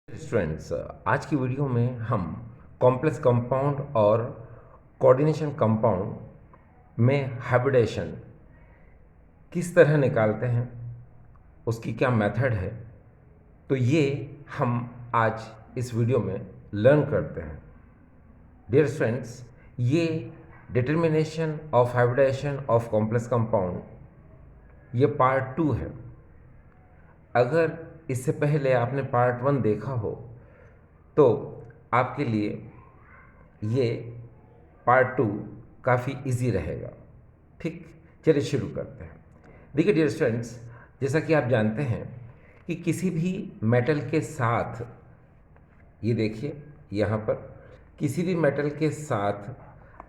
Students, आज की video में हम कॉम्प्लेक्स कंपाउंड और कोऑर्डिनेशन कंपाउंड में हाइब्रिडेशन किस तरह निकालते हैं, उसकी क्या मेथड है, तो ये हम आज इस वीडियो में लर्न करते हैं। डियर स्टूडेंट्स, ये determination of hybridisation of complex compound ये पार्ट 2 है। अगर इससे पहले आपने पार्ट 1 देखा हो तो आपके लिए ये पार्ट 2 काफ़ी इजी रहेगा। ठीक, चलिए शुरू करते हैं। देखिए डियर स्टूडेंट्स, जैसा कि आप जानते हैं कि किसी भी मेटल के साथ, ये देखिए यहाँ पर किसी भी मेटल के साथ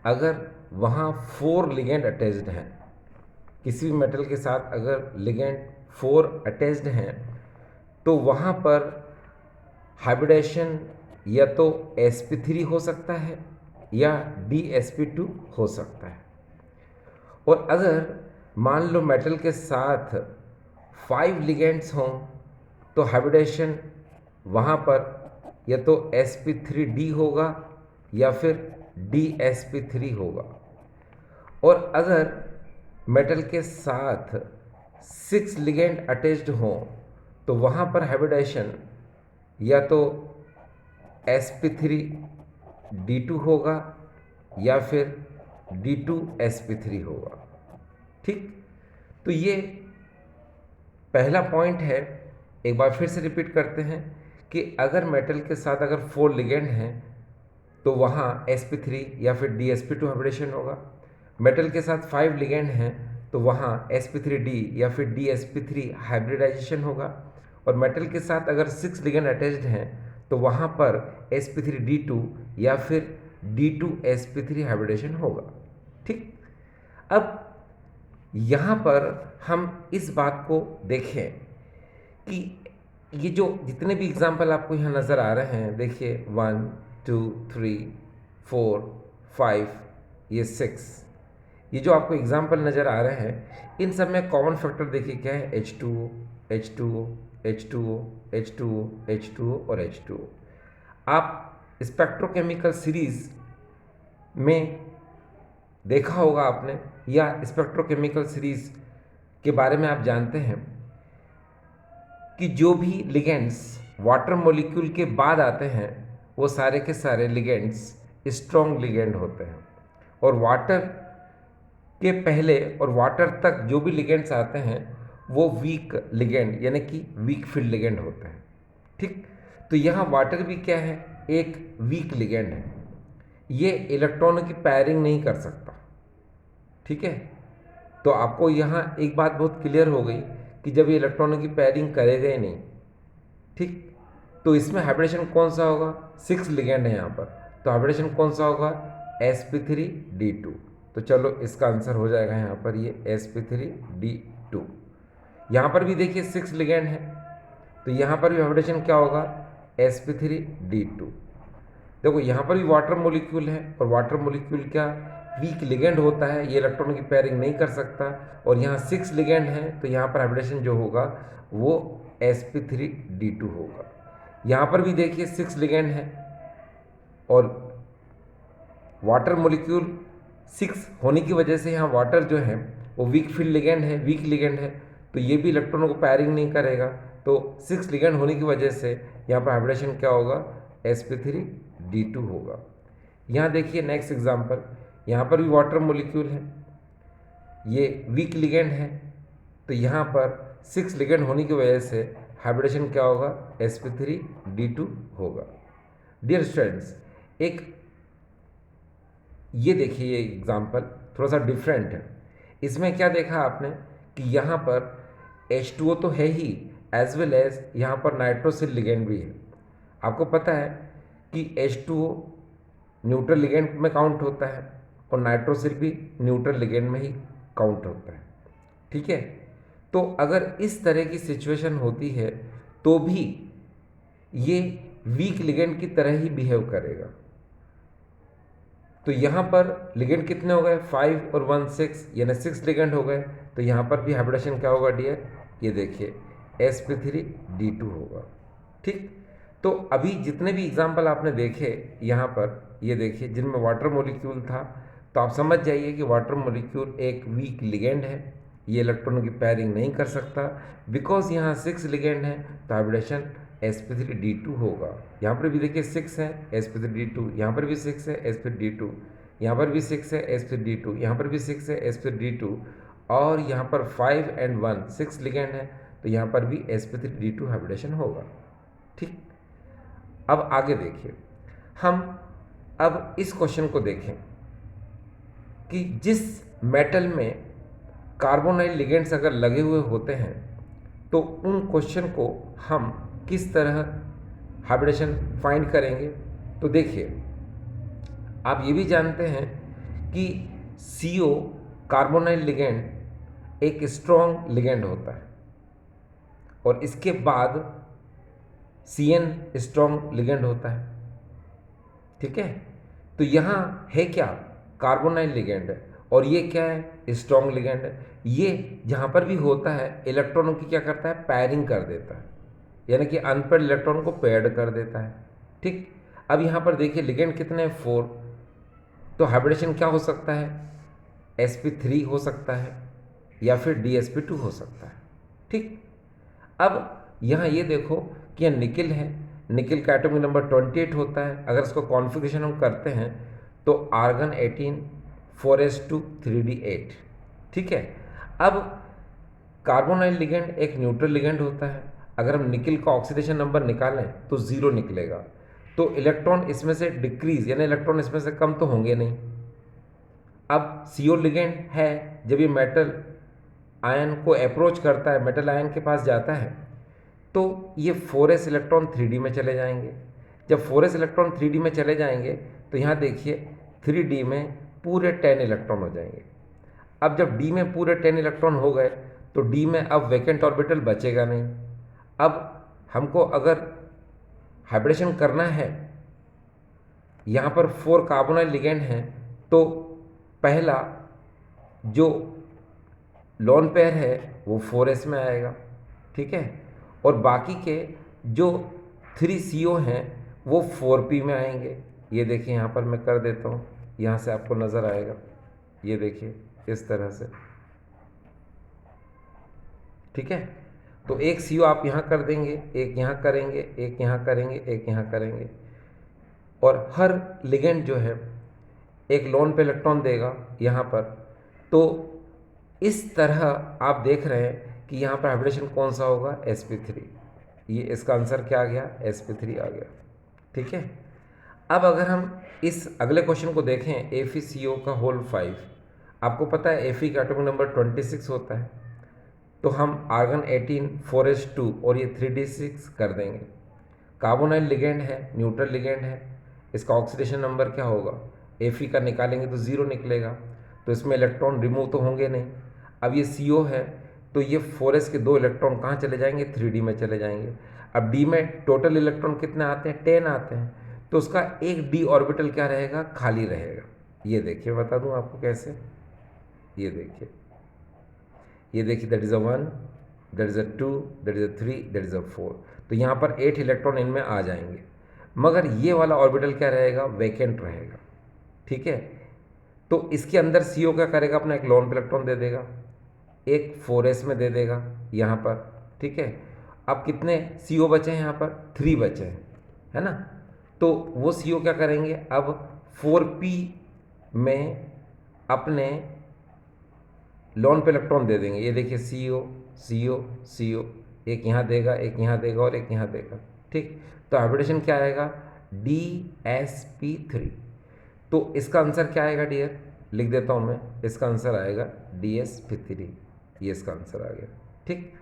अगर वहाँ 4 लिगेंड अटैच्ड हैं, किसी भी मेटल के साथ अगर लिगेंड 4 अटैच्ड हैं, तो वहाँ पर हाइब्रिडेशन या तो sp3 हो सकता है या dsp2 हो सकता है। और अगर मान लो मेटल के साथ 5 लिगेंड्स हों तो हाइब्रिडेशन वहाँ पर या तो sp3d होगा या फिर dsp3 होगा। और अगर मेटल के साथ 6 लिगेंड अटैच्ड हों तो वहाँ पर हाइब्रिडेशन या तो sp3d2 होगा या फिर d2sp3 होगा। ठीक, तो ये पहला पॉइंट है। एक बार फिर से रिपीट करते हैं कि अगर मेटल के साथ अगर 4 लिगेंड हैं तो वहाँ sp3 या फिर dsp2 हाइब्रिडेशन होगा। मेटल के साथ 5 लिगेंड हैं तो वहाँ sp3d या फिर dsp3 हाइब्रिडाइजेशन होगा। और मेटल के साथ अगर 6 लिगेंड अटैच्ड हैं तो वहाँ पर sp3d2 या फिर d2sp3 हाइब्रिडेशन होगा। ठीक, अब यहाँ पर हम इस बात को देखें कि ये जो जितने भी एग्जाम्पल आपको यहाँ नज़र आ रहे हैं, देखिए 1 2 3 4 5 ये 6, ये जो आपको एग्जाम्पल नज़र आ रहे हैं, इन सब में कॉमन फैक्टर देखिए क्या है, H2O H2O H2O H2O H2O और H2O। आप स्पेक्ट्रोकेमिकल सीरीज में देखा होगा आपने, या स्पेक्ट्रोकेमिकल सीरीज के बारे में आप जानते हैं कि जो भी लिगेंड्स वाटर मॉलिक्यूल के बाद आते हैं वो सारे के सारे लिगेंड्स स्ट्रॉन्ग लिगेंड होते हैं। और वाटर के पहले और वाटर तक जो भी लिगेंड्स आते हैं वो वीक लिगेंड यानी कि वीक फील्ड लिगेंड होते हैं। ठीक, तो यहाँ वाटर भी क्या है, एक वीक लिगेंड है, ये इलेक्ट्रॉनों की पैरिंग नहीं कर सकता। ठीक है, तो आपको यहाँ एक बात बहुत क्लियर हो गई कि जब ये इलेक्ट्रॉनों की पैरिंग करेगा ही नहीं, ठीक, तो इसमें हाइब्रिडेशन कौन सा होगा, 6 लिगेंड है यहाँ पर, तो हाइब्रिडेशन कौन सा होगा, sp3d2। तो चलो इसका आंसर हो जाएगा यहाँ पर ये sp3d2। यहाँ पर भी देखिए 6 लिगेंड है, तो यहाँ पर भी हाइब्रिडेशन क्या होगा, sp3d2। देखो यहाँ पर भी वाटर मॉलिक्यूल है और वाटर मॉलिक्यूल क्या वीक लिगेंड होता है, ये इलेक्ट्रॉन की पेयरिंग नहीं कर सकता। और यहाँ 6 लिगेंड है तो यहाँ पर हाइब्रिडेशन जो होगा वो sp3d2 होगा। यहाँ पर भी देखिए 6 लिगेंड है और वाटर मॉलिक्यूल 6 होने की वजह से यहाँ वाटर जो है वो वीक फील्ड लिगेंड है, वीक लिगेंड है, तो ये भी इलेक्ट्रॉनों को पैरिंग नहीं करेगा। तो 6 लिगेंड होने की वजह से यहाँ पर हाइब्रिडेशन क्या होगा, sp3d2 होगा। यहाँ देखिए नेक्स्ट एग्जांपल, यहाँ पर भी वाटर मॉलिक्यूल है, ये वीक लिगेंड है, तो यहाँ पर 6 लिगेंड होने की वजह से हाइब्रिडेशन क्या होगा, sp3d2 होगा। डियर स्टूडेंट्स, एक ये देखिए ये एग्जांपल थोड़ा सा डिफरेंट है। इसमें क्या देखा आपने कि यहाँ पर H2O तो है ही, एज वेल एज यहाँ पर नाइट्रोसिल लिगेंड भी है। आपको पता है कि H2O न्यूट्रल लिगेंड में काउंट होता है और नाइट्रोसिल भी न्यूट्रल लिगेंड में ही काउंट होता है। ठीक है, तो अगर इस तरह की सिचुएशन होती है तो भी ये वीक लिगेंड की तरह ही बिहेव करेगा। तो यहाँ पर लिगेंड कितने हो गए, 5 और 1 6, यानी 6 लिगेंड हो गए। तो यहाँ पर भी हाइब्रिडेशन क्या होगा डियर, ये देखिए sp3d2 होगा। ठीक, तो अभी जितने भी एग्जाम्पल आपने देखे यहाँ पर, ये देखिए जिनमें वाटर मॉलिक्यूल था, तो आप समझ जाइए कि वाटर मॉलिक्यूल एक वीक लिगेंड है, ये इलेक्ट्रॉनों की पेयरिंग नहीं कर सकता। बिकॉज यहाँ 6 लिगेंड है तो हाइब्रिडेशन sp3d2 होगा। यहाँ पर भी देखिए 6 है sp3d2, यहाँ पर भी 6 है sp3d2, यहाँ पर भी 6 है sp3d2, यहाँ पर भी 6 है sp3d2, और यहाँ पर 5 and 1 6 लिगेंड है, तो यहाँ पर भी sp3d2 हाइब्रिडेशन होगा। ठीक, अब आगे देखिए, हम अब इस क्वेश्चन को देखें कि जिस मेटल में कार्बोनाइल लिगेंड्स अगर लगे हुए होते हैं तो उन क्वेश्चन को हम किस तरह हाइब्रिडेशन फाइंड करेंगे। तो देखिए, आप ये भी जानते हैं कि CO कार्बोनाइल लिगेंड एक स्ट्रॉन्ग लिगेंड होता है, और इसके बाद CN स्ट्रॉन्ग लिगेंड होता है। ठीक है, तो यहाँ है क्या, कार्बोनाइल लिगेंड है, और ये क्या है, स्ट्रॉन्ग लिगेंड है। ये जहाँ पर भी होता है इलेक्ट्रॉनों की क्या करता है, पेयरिंग कर देता है, यानी कि अनपेयर्ड इलेक्ट्रॉन को पेयर्ड कर देता है। ठीक, अब यहाँ पर देखिए लिगेंड कितने हैं, 4, तो हाइब्रिडेशन क्या हो सकता है, sp3 हो सकता है या फिर dsp2 हो सकता है। ठीक, अब यहाँ ये देखो कि यह निकिल है, निकिल का एटॉमिक नंबर 28 होता है। अगर इसको कॉन्फ़िगरेशन हम करते हैं तो आर्गन 18 4s2 3d8। ठीक है, अब कार्बोनाइल लिगेंड एक न्यूट्रल लिगेंड होता है। अगर हम निकिल का ऑक्सीडेशन नंबर निकालें तो 0 निकलेगा, तो इलेक्ट्रॉन इसमें से डिक्रीज, यानी इलेक्ट्रॉन इसमें से कम तो होंगे नहीं। अब CO लिगेंड है, जब ये मेटल आयन को अप्रोच करता है, मेटल आयन के पास जाता है, तो ये 4s इलेक्ट्रॉन 3d में चले जाएंगे। जब 4s इलेक्ट्रॉन 3d में चले जाएंगे तो यहाँ देखिए 3d में पूरे 10 इलेक्ट्रॉन हो जाएंगे। अब जब d में पूरे 10 इलेक्ट्रॉन हो गए तो d में अब वैकेंट ऑर्बिटल बचेगा नहीं। अब हमको अगर हाइब्रिडेशन करना है, यहाँ पर 4 कार्बोनाइल लिगेंड हैं, तो पहला जो लोन पेयर है वो 4s में आएगा। ठीक है, और बाकी के जो 3 CO हैं वो 4p में आएंगे। ये देखिए यहाँ पर मैं कर देता हूँ, यहाँ से आपको नज़र आएगा, ये देखिए इस तरह से। ठीक है, तो एक CO आप यहाँ कर देंगे, एक यहाँ करेंगे, एक यहाँ करेंगे, एक यहाँ करेंगे, और हर लिगेंड जो है एक लोन पे इलेक्ट्रॉन देगा यहाँ पर। तो इस तरह आप देख रहे हैं कि यहाँ पर हाइब्रिडेशन कौन सा होगा, sp3। ये इसका आंसर क्या आ गया, sp3 आ गया। ठीक है, अब अगर हम इस अगले क्वेश्चन को देखें, FeCO का होल 5, आपको पता है Fe का एटॉमिक नंबर 26 होता है, तो हम आर्गन 18 4s2 और ये 3d6 कर देंगे। कार्बोनाइल लिगेंड है, न्यूट्रल लिगेंड है, इसका ऑक्सीडेशन नंबर क्या होगा, Fe का निकालेंगे तो 0 निकलेगा, तो इसमें इलेक्ट्रॉन रिमूव तो होंगे नहीं। अब ये CO है, तो ये 4s के 2 इलेक्ट्रॉन कहाँ चले जाएंगे, 3d में चले जाएंगे। अब d में टोटल इलेक्ट्रॉन कितने आते हैं, 10 आते हैं, तो उसका एक d ऑर्बिटल क्या रहेगा, खाली रहेगा। ये देखिए, बता दूं आपको कैसे, ये देखिए, ये देखिए, that is a 1, that is a 2, that is a 3, that is a 4। तो यहाँ पर 8 इलेक्ट्रॉन इनमें आ जाएंगे, मगर ये वाला ऑर्बिटल क्या रहेगा, वैकेंट रहेगा। ठीक है, तो इसके अंदर CO क्या करेगा, अपना एक लोन पे इलेक्ट्रॉन दे देगा, एक 4s में दे देगा यहाँ पर। ठीक है, अब कितने CO बचे हैं, यहाँ पर 3 बचे हैं, है ना। तो वो CO क्या करेंगे, अब 4p में अपने लोन पे इलेक्ट्रॉन दे देंगे। ये देखिए CO CO CO, एक यहाँ देगा, एक यहाँ देगा और एक यहाँ देगा। ठीक, तो हाइब्रिडेशन क्या आएगा, dsp3। तो इसका आंसर क्या आएगा डियर, लिख देता हूँ मैं, इसका आंसर आएगा dsp3। ये इसका आंसर आ गया। ठीक,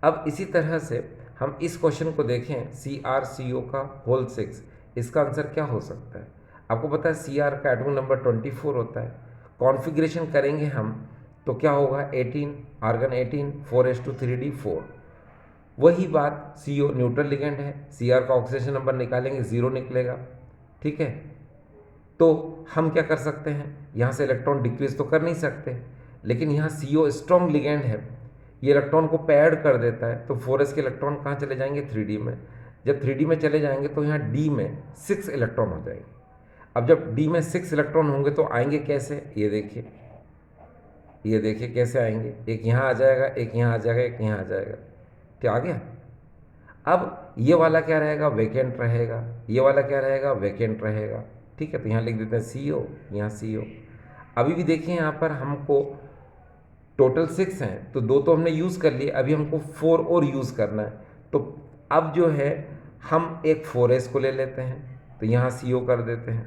अब इसी तरह से हम इस क्वेश्चन को देखें, CrCO का होल 6, इसका आंसर क्या हो सकता है। आपको पता है Cr का एटॉमिक नंबर 24 होता है। कॉन्फ़िगरेशन करेंगे हम तो क्या होगा, 18 आर्गन 18 4s2 3d4। वही बात, CO न्यूट्रल लिगेंड है, Cr का ऑक्सीडेशन नंबर निकालेंगे 0 निकलेगा। ठीक है, तो हम क्या कर सकते हैं, यहाँ से इलेक्ट्रॉन डिक्रीज तो कर नहीं सकते, लेकिन यहाँ CO स्ट्रॉन्ग लिगेंड है, ये इलेक्ट्रॉन को पेयर्ड कर देता है, तो 4s के इलेक्ट्रॉन कहाँ चले जाएंगे, 3d में। जब 3D में चले जाएंगे तो यहाँ D में 6 इलेक्ट्रॉन हो जाएंगे। अब जब D में 6 इलेक्ट्रॉन होंगे तो आएंगे कैसे, ये देखिए कैसे आएंगे, एक यहाँ आ जाएगा, एक यहाँ आ जाएगा, एक यहाँ आ जाएगा, क्या आ गया। अब ये वाला क्या रहेगा, वैकेंट रहेगा, ये वाला क्या रहेगा, वैकेंट रहेगा। ठीक है, तो यहाँ लिख देते हैं CO, यहाँ CO। अभी भी देखिए यहाँ पर हमको टोटल 6 हैं, तो 2 तो हमने यूज़ कर लिए, अभी हमको 4 और यूज़ करना है। तो अब जो है हम एक 4s को ले लेते हैं, तो यहाँ CO कर देते हैं।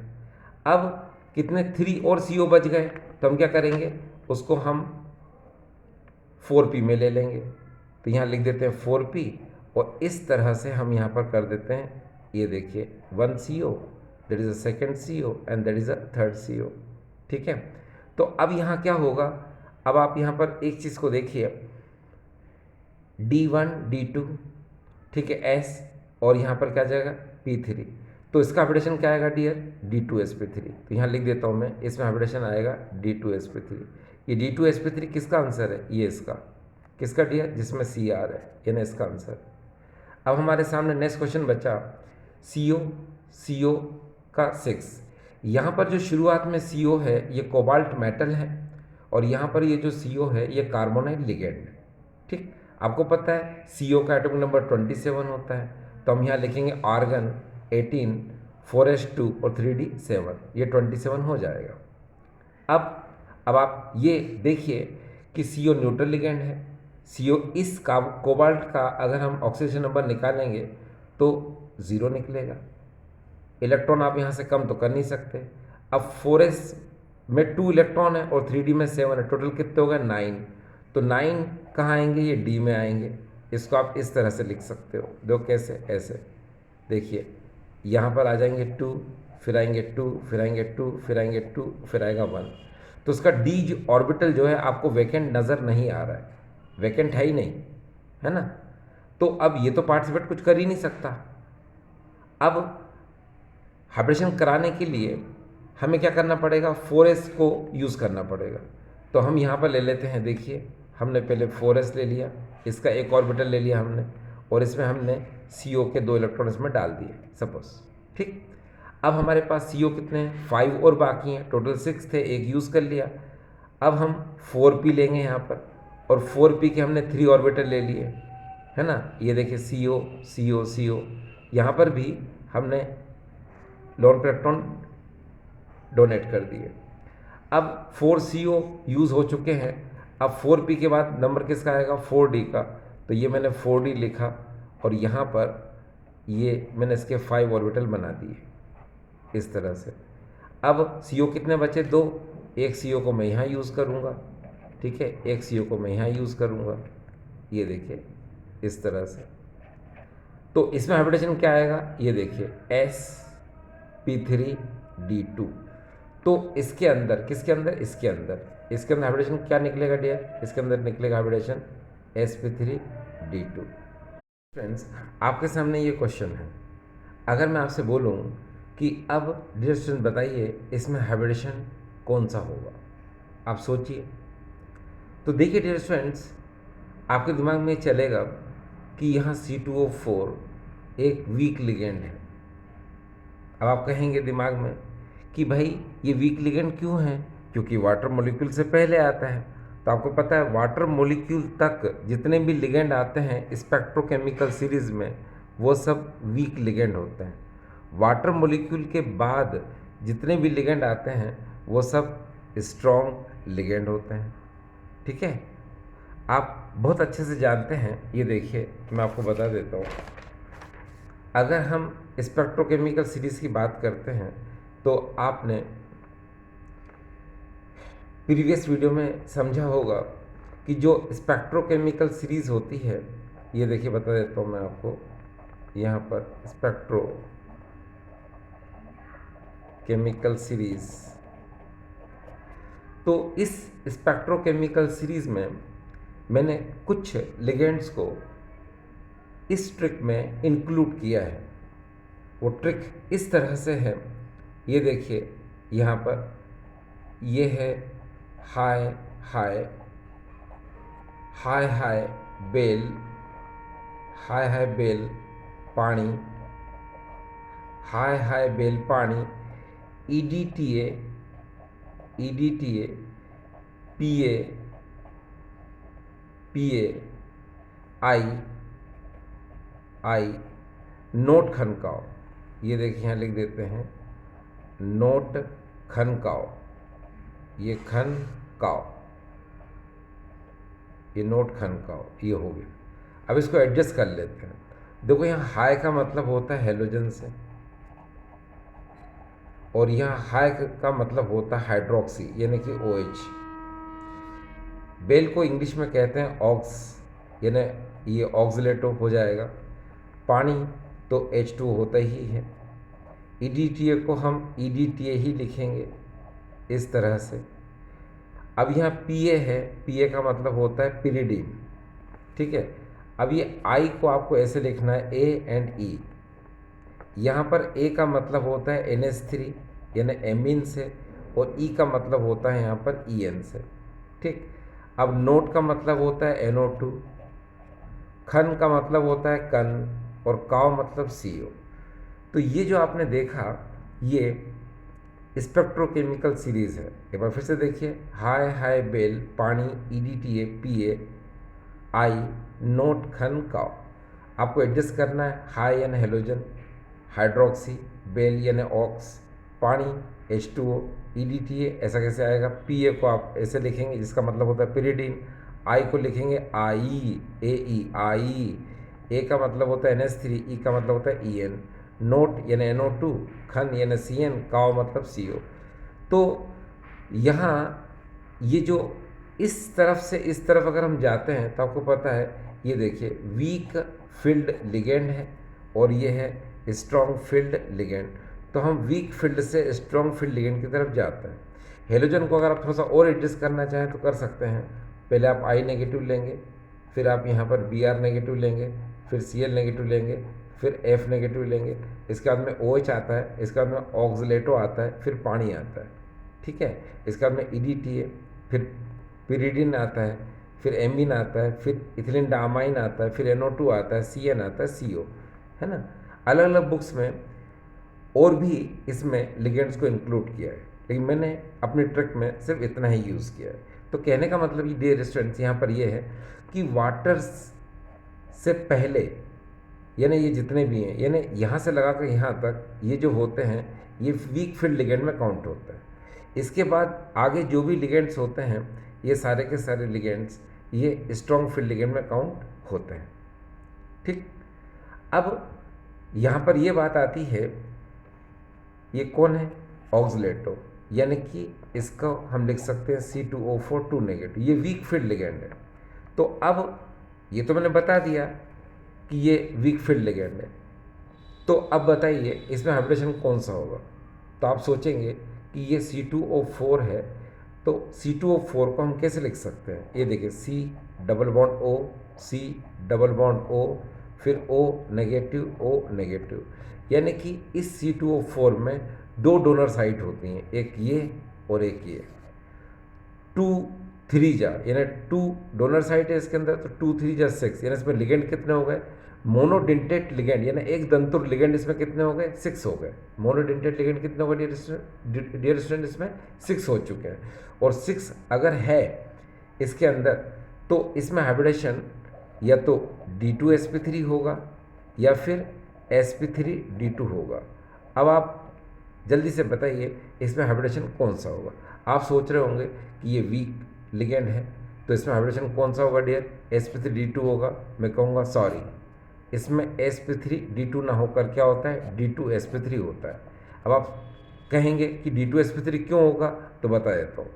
अब कितने 3 और CO बच गए, तो हम क्या करेंगे, उसको हम 4p में ले लेंगे, तो यहाँ लिख देते हैं 4p, और इस तरह से हम यहाँ पर कर देते हैं, ये देखिए 1 CO, that is a second CO and that is a third CO। ठीक है, तो अब यहाँ क्या होगा, अब आप यहाँ पर एक चीज़ को देखिए, D1 D2, ठीक है, S, और यहाँ पर क्या जाएगा P3, तो इसका हाइब्रिडेशन क्या आएगा डियर, D2sp3। तो यहाँ लिख देता हूँ मैं, इसमें हाइब्रिडेशन आएगा D2sp3। ये D2sp3 किसका आंसर है, ये इसका, किसका डियर, जिसमें CR है, यानी इसका आंसर। अब हमारे सामने नेक्स्ट क्वेश्चन बचा CO का 6। यहाँ पर जो शुरुआत में CO है ये कोबाल्ट मेटल है, और यहाँ पर ये जो CO है ये कार्बोनाइल लिगेंड है। ठीक, आपको पता है CO का एटॉमिक नंबर 27 होता है, तो हम यहाँ लिखेंगे आर्गन 18, 4s2 और 3d 7, ये 27 हो जाएगा। अब आप ये देखिए कि CO न्यूट्रल लिगेंड है, CO इस कोबाल्ट का अगर हम ऑक्सीजन नंबर निकालेंगे तो 0 निकलेगा, इलेक्ट्रॉन आप यहाँ से कम तो कर नहीं सकते। अब 4s में 2 इलेक्ट्रॉन है और 3d में 7 है, टोटल कितने हो गए 9, तो 9 कहाँ आएंगे, ये D में आएंगे। इसको आप इस तरह से लिख सकते हो, देखो कैसे, ऐसे देखिए, यहाँ पर आ जाएंगे 2, फिर आएंगे 2, फिर आएंगे 2, फिर आएंगे 2, फिर आएगा 1। तो उसका D ऑर्बिटल जो है आपको वैकेंट नज़र नहीं आ रहा है, वैकेंट है ही नहीं, है ना। तो अब ये तो पार्टिसिपेट कुछ कर ही नहीं सकता। अब हाइब्रिडेशन कराने के लिए हमें क्या करना पड़ेगा, 4s को यूज़ करना पड़ेगा। तो हम यहाँ पर ले लेते हैं, देखिए हमने पहले 4s ले लिया, इसका एक ऑर्बिटल ले लिया हमने, और इसमें हमने CO के 2 इलेक्ट्रॉन इसमें डाल दिए सपोज। ठीक, अब हमारे पास CO कितने हैं, 5 और बाकी हैं, टोटल 6 थे, एक यूज़ कर लिया। अब हम 4p लेंगे यहाँ पर, और 4p के हमने 3 ऑर्बिटल ले लिए, है ना। ये देखिए CO CO CO, यहाँ पर भी हमने लोन पे इलेक्ट्रॉन डोनेट कर दिए। अब 4 CO यूज़ हो चुके हैं, अब 4p के बाद नंबर किसका आएगा, 4d का, तो ये मैंने 4d लिखा, और यहाँ पर ये मैंने इसके 5 ऑर्बिटल बना दिए इस तरह से। अब CO कितने बचे, 2, एक CO को मैं यहाँ यूज़ करूँगा, ठीक है, एक CO को मैं यहाँ यूज़ करूँगा, ये देखिए इस तरह से। तो इसमें हाइब्रिडेशन क्या आएगा, ये देखिए sp3d2। तो इसके अंदर, किसके अंदर, इसके अंदर हाइब्रिडेशन क्या निकलेगा डियर, इसके अंदर निकलेगा हाइब्रिडेशन sp3d2। फ्रेंड्स, आपके सामने ये क्वेश्चन है, अगर मैं आपसे बोलूं कि अब डियर स्टूडेंट बताइए इसमें हाइब्रिडेशन कौन सा होगा, आप सोचिए। तो देखिए डियर स्टूडेंट्स, आपके दिमाग में चलेगा कि यहाँ C2O4 एक वीक लिगेंड है। अब आप कहेंगे दिमाग में कि भाई ये वीक लिगेंड क्यों है, क्योंकि वाटर मॉलिक्यूल से पहले आता है। तो आपको पता है वाटर मॉलिक्यूल तक जितने भी लिगेंड आते हैं स्पेक्ट्रोकेमिकल सीरीज़ में, वो सब वीक लिगेंड होते हैं। वाटर मॉलिक्यूल के बाद जितने भी लिगेंड आते हैं वो सब स्ट्रॉन्ग लिगेंड होते हैं। ठीक है, आप बहुत अच्छे से जानते हैं। ये देखिए मैं आपको बता देता हूँ, अगर हम स्पेक्ट्रोकेमिकल सीरीज़ की बात करते हैं तो आपने प्रीवियस वीडियो में समझा होगा कि जो स्पेक्ट्रोकेमिकल सीरीज़ होती है, ये देखिए बता देता हूँ मैं आपको, यहाँ पर स्पेक्ट्रोकेमिकल सीरीज़। तो इस स्पेक्ट्रोकेमिकल सीरीज़ में मैंने कुछ लिगेंड्स को इस ट्रिक में इंक्लूड किया है। वो ट्रिक इस तरह से है, ये देखिए यहाँ पर ये है हाई हाई हाई हाई बेल, हाई हाई बेल पानी, हाय हाय बेल पानी, EDTA, EDTA, PA, PA, I, note खनकाओ। ये देखिए यहाँ लिख देते हैं नोट खनकाओ, ये खनकाओ, ये नोट खनकाओ, ये हो गया। अब इसको एडजस्ट कर लेते हैं। देखो यहाँ हाई का मतलब होता है हेलोजन से, और यहाँ हाई का मतलब होता है हाइड्रोक्सी यानी कि OH। बेल को इंग्लिश में कहते हैं ऑक्स, यानी ये ऑक्सीलेटो हो जाएगा। पानी तो H2 होता ही है। EDTA को हम EDTA ही लिखेंगे इस तरह से। अब यहाँ PA है, PA का मतलब होता है पिरिडीन, ठीक है। अब ये I को आपको ऐसे लिखना है A एंड E। यहाँ पर A का मतलब होता है NH3 यानी एमीन से, और E का मतलब होता है यहाँ पर EN से, ठीक। अब नोट का मतलब होता है NO2, खन का मतलब होता है कन, और काव मतलब CO। तो ये जो आपने देखा ये स्पेक्ट्रोकेमिकल सीरीज है। एक बार फिर से देखिए, हाय हाय बेल पानी, EDTA, PA, I, नोट खन काव। आपको एडजस्ट करना है हाई यानी हेलोजन, हाइड्रोक्सी, बेल यानी ऑक्स, पानी H2O, EDTA ऐसा कैसे आएगा। PA को आप ऐसे लिखेंगे जिसका मतलब होता है पिरिडीन। I को लिखेंगे AE, A का मतलब होता है NH3, E का मतलब होता है EN, नोट यानी NO2, खन यानी CN, काव मतलब CO। तो यहाँ ये जो इस तरफ से इस तरफ अगर हम जाते हैं तो आपको पता है, ये देखिए वीक फील्ड लिगेंड है और ये है स्ट्रॉन्ग फील्ड लिगेंड। तो हम वीक फील्ड से स्ट्रॉन्ग फील्ड लिगेंड की तरफ जाते हैं। हेलोजन को अगर आप थोड़ा सा और एडजस्ट करना चाहें तो कर सकते हैं। पहले आप I नेगेटिव लेंगे, फिर आप यहाँ पर Br नेगेटिव लेंगे, फिर Cl नेगेटिव लेंगे, फिर F नेगेटिव लेंगे, इसके बाद में OH आता है, इसके बाद में ऑक्सीलेटो आता है, फिर पानी आता है, ठीक है। इसके बाद में EDTA, फिर पिरिडीन आता है, फिर एमीन आता है, फिर इथिलीन डामाइन आता है, फिर NO2 आता है, CN आता है, CO, है ना। अलग अलग बुक्स में और भी इसमें लिगेंड्स को इंक्लूड किया है, लेकिन मैंने अपनी ट्रिक में सिर्फ इतना ही यूज़ किया है। तो कहने का मतलब ये डियर स्टूडेंट्स यहाँ पर ये है कि वाटर से पहले यानी ये जितने भी हैं, यानी यहाँ से लगा कर यहाँ तक ये जो होते हैं ये वीक फील्ड लिगेंड में काउंट होता है। इसके बाद आगे जो भी लिगेंड्स होते हैं ये सारे के सारे लिगेंड्स ये स्ट्रॉन्ग फील्ड लिगेंड में काउंट होते हैं, ठीक। अब यहाँ पर ये बात आती है, ये कौन है, ऑक्सीलेटो, यानी कि इसको हम लिख सकते हैं C2O4 2 नेगेटिव, ये वीक फील्ड लिगेंड है। तो अब ये तो मैंने बता दिया कि ये वीक फील्ड लिगेंड है। तो अब बताइए इसमें हाइब्रिडेशन कौन सा होगा। तो आप सोचेंगे कि ये C2O4 है, तो C2O4 को हम कैसे लिख सकते हैं। ये देखिए C double bond O, C double bond O, फिर O नेगेटिव, यानी कि इस C2O4 में दो डोनर साइट होती हैं, एक ये और एक ये। 2 3 जा यानी 2 डोनर साइट है इसके अंदर, तो 2 3 जा 6, यानी इसमें लिगेंड कितने हो गए, मोनोडेंटेट लिगेंड यानी एक दंतुर लिगेंड इसमें कितने हो गए, 6 हो गए। मोनोडेंटेट लिगेंड कितने हो गए डियर स्टूडेंट, इसमें 6 हो चुके हैं। और 6 अगर है इसके अंदर तो इसमें हाइब्रिडेशन या तो D2sp3 होगा या फिर sp3D2 होगा। अब आप जल्दी से बताइए इसमें हाइब्रिडेशन कौन सा होगा। आप सोच रहे होंगे कि ये वीक लिगेंड है तो इसमें हाइब्रिडेशन कौन सा होगा डियर, sp3D2 होगा। मैं कहूँगा सॉरी, इसमें sp3D2 ना होकर क्या होता है, D2sp3 होता है। अब आप कहेंगे कि D2sp3 क्यों होगा, तो बता देता हूँ।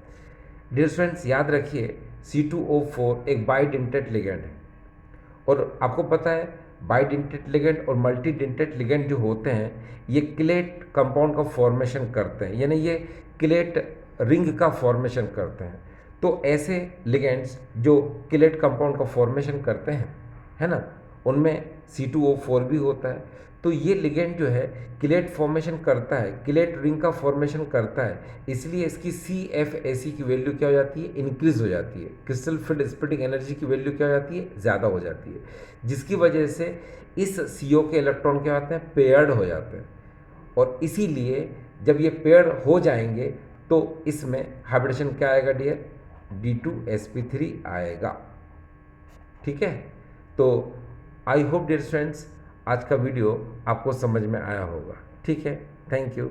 डियर स्टूडेंट्स याद रखिए C2O4 एक बाइडेंटेट लिगेंड है, और आपको पता है बाइडेंटेट लिगेंड और मल्टीडेंटेट लिगेंड जो होते हैं ये क्लेट कंपाउंड का फॉर्मेशन करते हैं, यानी ये क्लेट रिंग का फॉर्मेशन करते हैं। तो ऐसे लिगेंड्स जो क्लेट कंपाउंड का फॉर्मेशन करते हैं, है ना, उनमें C2O4 भी होता है। तो ये लिगेंड जो है क्लेट फॉर्मेशन करता है, क्लेट रिंग का फॉर्मेशन करता है, इसलिए इसकी CFAC की वैल्यू क्या हो जाती है, इंक्रीज हो जाती है। क्रिस्टल फील्ड स्प्लिटिंग एनर्जी की वैल्यू क्या हो जाती है, ज़्यादा हो जाती है, जिसकी वजह से इस CO के इलेक्ट्रॉन क्या होते हैं, पेयर्ड हो जाते हैं। और इसीलिए जब ये पेड़ हो जाएंगे तो इसमें हाइब्रिडेशन क्या आएगा डियर, D2sp3 आएगा। ठीक है, तो आई होप डियर फ्रेंड्स आज का वीडियो आपको समझ में आया होगा। ठीक है, थैंक यू।